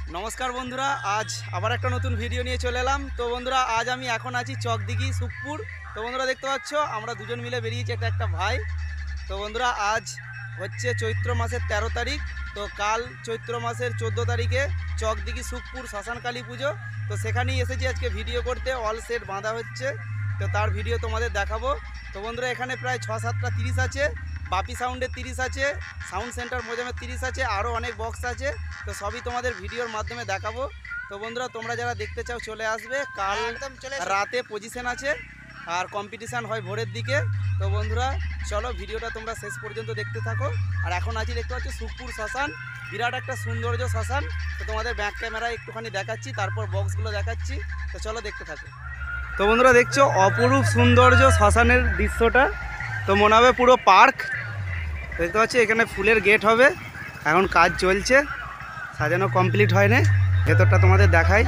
নমস্কার বন্ধুরা, আজ আবার একটা নতুন ভিডিও নিয়ে চলে এলাম। তো বন্ধুরা, আজ আমি এখন আছি চকদিঘি সুখপুর। তো বন্ধুরা দেখতে পাচ্ছ, আমরা দুজন মিলে বেরিয়েছি, একটা ভাই। তো বন্ধুরা, আজ হচ্ছে চৈত্র মাসের 13 তারিখ। তো কাল চৈত্র মাসের 14 তারিখে চকদিঘি সুখপুর শ্মশানকালী পুজো। তো সেখানেই এসেছি আজকে ভিডিও করতে। অল সেট বাঁধা হচ্ছে, তো তার ভিডিও তোমাদের দেখাবো। তো বন্ধুরা, এখানে প্রায় 6-7টা 30 আছে, বাপি সাউন্ডের 30 আছে, সাউন্ড সেন্টার মোজামের 30 আছে, আরও অনেক বক্স আছে। তো সবই তোমাদের ভিডিওর মাধ্যমে দেখাবো। তো বন্ধুরা, তোমরা যারা দেখতে চাও চলে আসবে। কাল রাতে পজিশন আছে আর কম্পিটিশান হয় ভোরের দিকে। তো বন্ধুরা চলো, ভিডিওটা তোমরা শেষ পর্যন্ত দেখতে থাকো। আর এখন আছি, দেখতে পাচ্ছ, সুখপুর শ্মশান, বিরাট একটা সৌন্দর্য শ্মশান। তো তোমাদের ব্যাক ক্যামেরায় একটুখানি দেখাচ্ছি, তারপর বক্সগুলো দেখাচ্ছি। তো চলো দেখতে থাকো। তো বন্ধুরা দেখছো, অপরূপ সৌন্দর্য শ্মশানের দৃশ্যটা। তো মনে হবে পুরো পার্ক। দেখতে পাচ্ছি এখানে ফুলের গেট হবে, এখন কাজ চলছে, সাজানো কমপ্লিট হয়নি। ভেতরটা তোমাদের দেখাই।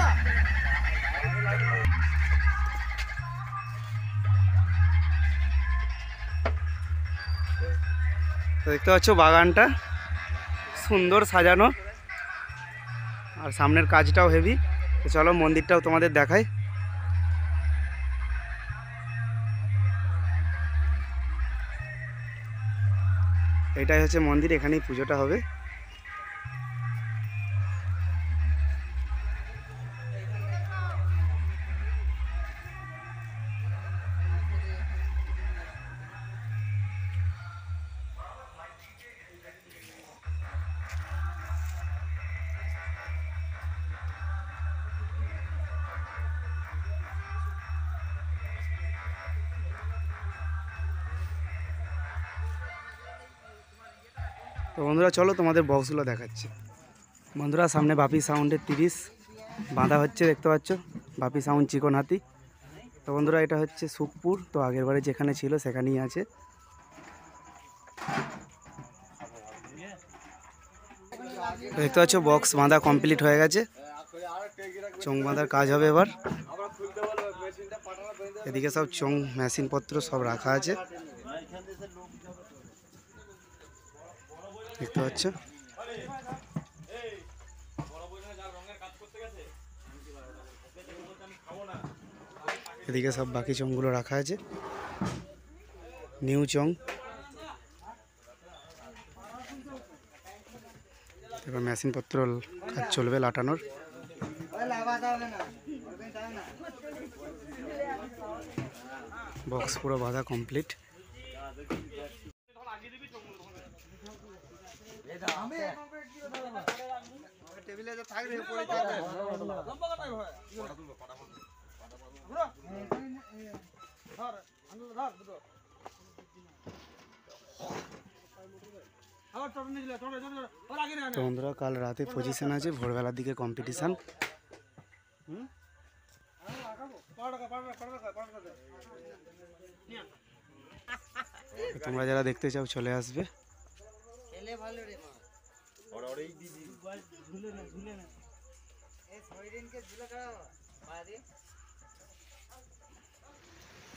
দেখতে পাচ্ছ বাগানটা সুন্দর সাজানো, আর সামনের কাজটাও হেভি। তো চলো মন্দিরটাও তোমাদের দেখাই। এটাই হচ্ছে মন্দির, এখানেই পুজোটা হবে। তো বন্ধুরা চলো তোমাদের বক্সগুলো দেখাচ্ছি। বন্ধুরা, সামনে বাপি সাউন্ডের 30 বাঁধা হচ্ছে, দেখতে পাচ্ছ, বাপি সাউন্ড চিকন হাতি। তো বন্ধুরা, এটা হচ্ছে সুখপুর। তো আগের বারে যেখানে ছিল সেখানেই আছে। দেখতে পাচ্ছ বক্স বাঁধা কমপ্লিট হয়ে গেছে, চোং বাঁধার কাজ হবে এবার। এদিকে সব চোং মেশিনপত্র সব রাখা আছে, দেখতে পাচ্ছ। এদিকে সব বাকি চোঙগুলো রাখা আছে, নিউ চোং। এবার মেশিনপত্র কাজ চলবে লাটানোর। বক্স পুরো বাঁধা কমপ্লিট। তো বন্ধুরা, কাল রাতে পজিশন আছে, ভোরবেলার দিকে কম্পিটিশান। তোমরা যারা দেখতে চাও চলে আসবে।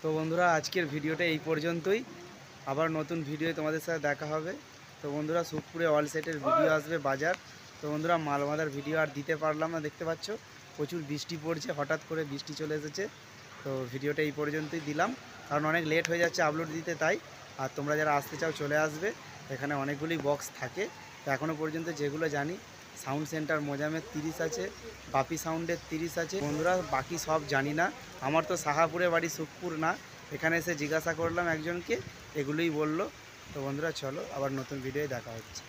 তো বন্ধুরা, আজকের ভিডিওটা এই পর্যন্তই। আবার নতুন ভিডিও তোমাদের সাথে দেখা হবে। তো বন্ধুরা, সুখপুরে অল সেটের ভিডিও আসবে, বাজার। তো বন্ধুরা, মাল বাঁধার ভিডিও আর দিতে পারলাম না, দেখতে পাচ্ছ প্রচুর বৃষ্টি পড়ছে, হঠাৎ করে বৃষ্টি চলে এসেছে। তো ভিডিওটা এই পর্যন্তই দিলাম, কারণ অনেক লেট হয়ে যাচ্ছে আপলোড দিতে, তাই। আর তোমরা যারা আসতে চাও চলে আসবে, এখানে অনেকগুলি বক্স থাকে। তো এখনও পর্যন্ত যেগুলো জানি, সাউন্ড সেন্টার মোজামের 30 আছে, বাপি সাউন্ডের 30 আছে। বন্ধুরা, বাকি সব জানি না, আমার তো সাহাপুরে বাড়ি, সুখপুর না। এখানে এসে জিজ্ঞাসা করলাম একজনকে, এগুলোই বললো। তো বন্ধুরা চলো, আবার নতুন ভিডিওয় দেখা হচ্ছে।